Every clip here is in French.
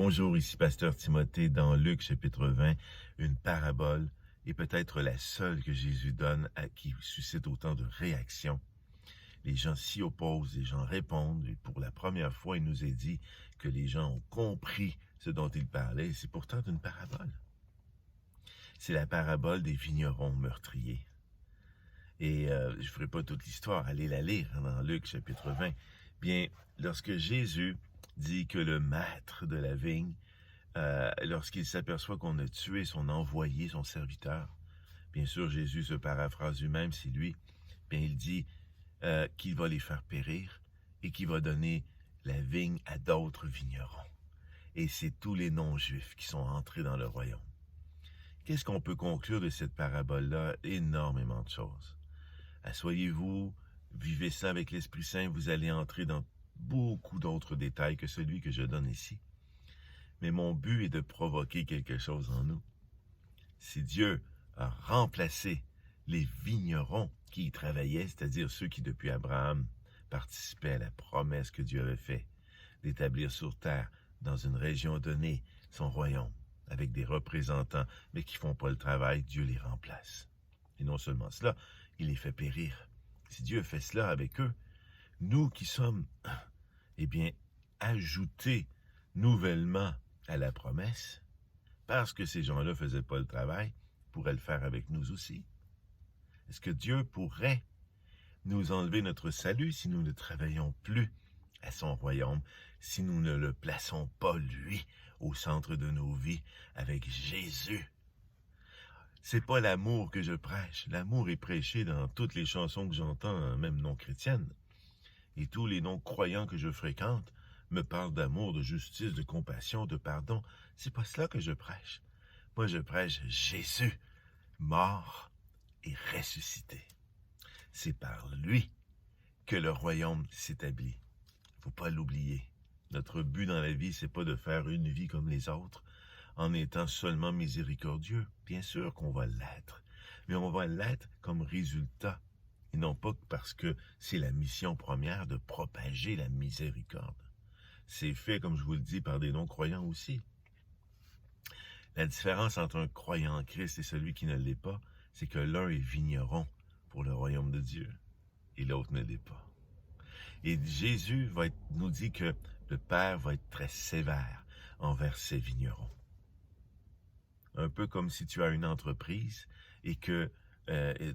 Bonjour, ici Pasteur Timothée dans Luc chapitre 20, une parabole et peut-être la seule que Jésus donne qui suscite autant de réactions. Les gens s'y opposent, les gens répondent et pour la première fois, il nous est dit que les gens ont compris ce dont il parlait et c'est pourtant une parabole. C'est la parabole des vignerons meurtriers. Et je ne ferai pas toute l'histoire, allez la lire dans Luc chapitre 20. Bien, lorsque Jésus dit que le maître de la vigne, lorsqu'il s'aperçoit qu'on a tué son envoyé, son serviteur, bien sûr, Jésus se paraphrase lui-même, c'est lui, bien il dit qu'il va les faire périr et qu'il va donner la vigne à d'autres vignerons. Et c'est tous les non-juifs qui sont entrés dans le royaume. Qu'est-ce qu'on peut conclure de cette parabole-là? Énormément de choses. Asseyez-vous, vivez ça avec l'Esprit Saint, vous allez entrer dans beaucoup d'autres détails que celui que je donne ici. Mais mon but est de provoquer quelque chose en nous. Si Dieu a remplacé les vignerons qui y travaillaient, c'est-à-dire ceux qui, depuis Abraham, participaient à la promesse que Dieu avait faite d'établir sur terre, dans une région donnée, son royaume, avec des représentants, mais qui ne font pas le travail, Dieu les remplace. Et non seulement cela, il les fait périr. Si Dieu fait cela avec eux, nous qui sommes, ajoutés nouvellement à la promesse, parce que ces gens-là ne faisaient pas le travail, pourrait le faire avec nous aussi. Est-ce que Dieu pourrait nous enlever notre salut si nous ne travaillons plus à son royaume, si nous ne le plaçons pas, lui, au centre de nos vies, avec Jésus? C'est pas l'amour que je prêche. L'amour est prêché dans toutes les chansons que j'entends, même non chrétiennes. Et tous les non-croyants que je fréquente me parlent d'amour, de justice, de compassion, de pardon. C'est pas cela que je prêche. Moi, je prêche Jésus, mort et ressuscité. C'est par lui que le royaume s'établit. Faut pas l'oublier. Notre but dans la vie, c'est pas de faire une vie comme les autres, en étant seulement miséricordieux. Bien sûr qu'on va l'être, mais on va l'être comme résultat, et non pas parce que c'est la mission première de propager la miséricorde. C'est fait, comme je vous le dis, par des non-croyants aussi. La différence entre un croyant en Christ et celui qui ne l'est pas, c'est que l'un est vigneron pour le royaume de Dieu, et l'autre ne l'est pas. Et Jésus nous dit que le Père va être très sévère envers ses vignerons. Un peu comme si tu as une entreprise et que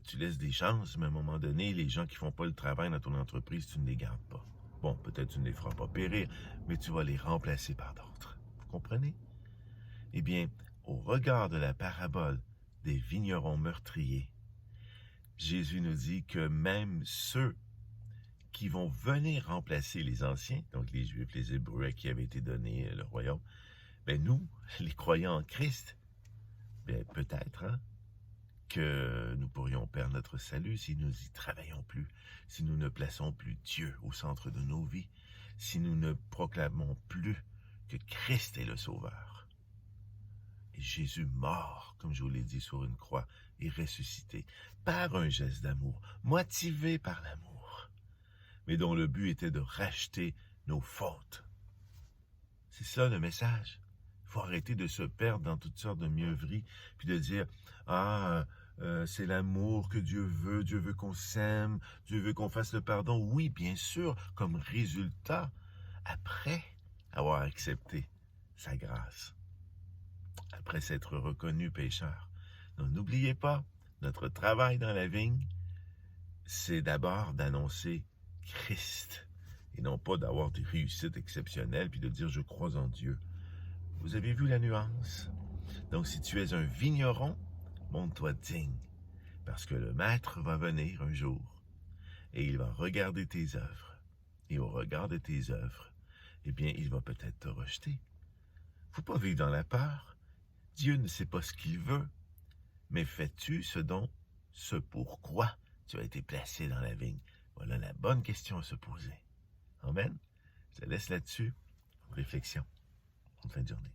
tu laisses des chances, mais à un moment donné, les gens qui font pas le travail dans ton entreprise, tu ne les gardes pas. Bon, peut-être tu ne les feras pas périr, mais tu vas les remplacer par d'autres. Vous comprenez? Eh bien, au regard de la parabole des vignerons meurtriers, Jésus nous dit que même ceux qui vont venir remplacer les anciens, donc les Juifs, les Hébreux à qui avait été donné le royaume, ben nous, les croyants en Christ, ben peut-être que nous pourrions perdre notre salut si nous y travaillons plus, si nous ne plaçons plus Dieu au centre de nos vies, si nous ne proclamons plus que Christ est le Sauveur. Et Jésus mort, comme je vous l'ai dit, sur une croix, et ressuscité par un geste d'amour, motivé par l'amour, mais dont le but était de racheter nos fautes. C'est ça le message. Il faut arrêter de se perdre dans toutes sortes de mieuveries, puis de dire c'est l'amour que Dieu veut qu'on s'aime, Dieu veut qu'on fasse le pardon. Oui, bien sûr, comme résultat, après avoir accepté sa grâce, après s'être reconnu pécheur. Donc, n'oubliez pas, notre travail dans la vigne, c'est d'abord d'annoncer Christ, et non pas d'avoir des réussites exceptionnelles, puis de dire « je crois en Dieu ». Vous avez vu la nuance? Donc, si tu es un vigneron, montre-toi digne, parce que le maître va venir un jour, et il va regarder tes œuvres. Et au regard de tes œuvres, eh bien, il va peut-être te rejeter. Faut pas vivre dans la peur. Dieu ne sait pas ce qu'il veut, mais fais-tu ce pourquoi tu as été placé dans la vigne? Voilà la bonne question à se poser. Amen. Je te laisse là-dessus. Réflexion. Bonne fin de journée.